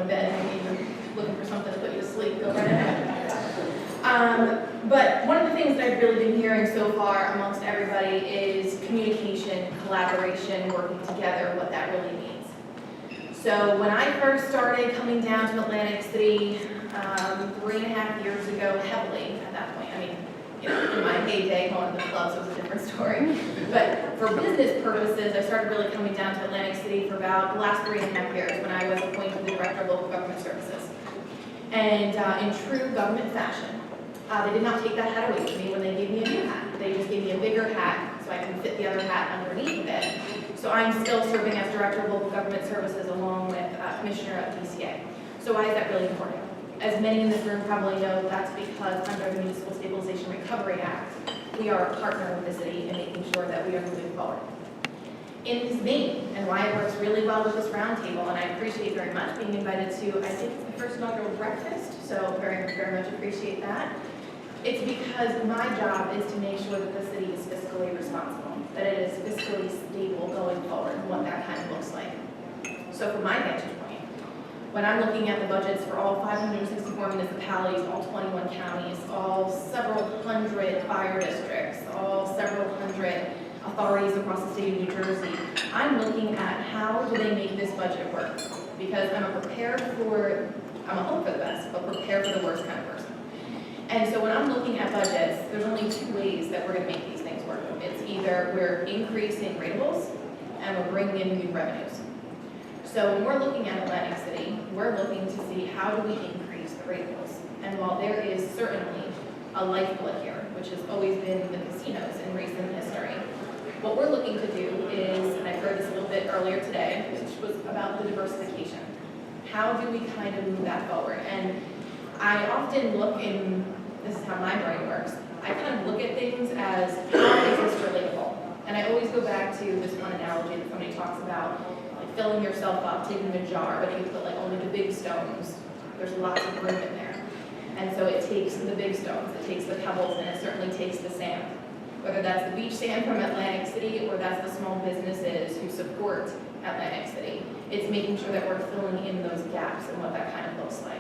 to bed, maybe you're looking for something to put you to sleep, go right ahead. But one of the things that I've really been hearing so far amongst everybody is communication, collaboration, working together, what that really means. So when I first started coming down to Atlantic City 3.5 years ago, heavily at that point, I mean, you know, in my heyday, going to the clubs was a different story. But for business purposes, I started really coming down to Atlantic City for about the last 3.5 years when I was appointed the Director of Local Government Services. And in true government fashion, they did not take that hat away from me when they gave me a new hat. They just gave me a bigger hat so I can fit the other hat underneath of it. So I'm still serving as Director of Local Government Services along with Commissioner of DCA. So why is that really important? As many in this room probably know, that's because under the Municipal Stabilization Recovery Act, we are a partner with the city in making sure that we are moving forward. In this vein, and why it works really well with this roundtable, and I appreciate very much being invited to, I think it's the first inaugural breakfast, so very, very much appreciate that. It's because my job is to make sure that the city is fiscally responsible, that it is fiscally stable going forward, and what that kind of looks like. So from my vantage point, when I'm looking at the budgets for all 564 municipalities, all 21 counties, all several hundred fire districts, all several hundred authorities across the state of New Jersey, I'm looking at how do they make this budget work? Because I'm a hope for the best, but prepare for the worst kind of person. And so when I'm looking at budgets, there's only two ways that we're going to make these things work. It's either we're increasing ratables and we're bringing in new revenues. So when we're looking at Atlantic City, we're looking to see how do we increase the ratables. And while there is certainly a lifeblood here, which has always been the casinos in recent history, what we're looking to do is, and I heard this a little bit earlier today, which was about the diversification. How do we kind of move that forward? And I often look in, this is how my brain works, I kind of look at things as how is this relatable? And I always go back to this one analogy that somebody talks about, like filling yourself up, taking a jar, but if you put like only the big stones, there's lots of room in there. And so it takes the big stones, it takes the pebbles, and it certainly takes the sand. Whether that's the beach sand from Atlantic City or that's the small businesses who support Atlantic City, it's making sure that we're filling in those gaps and what that kind of looks like.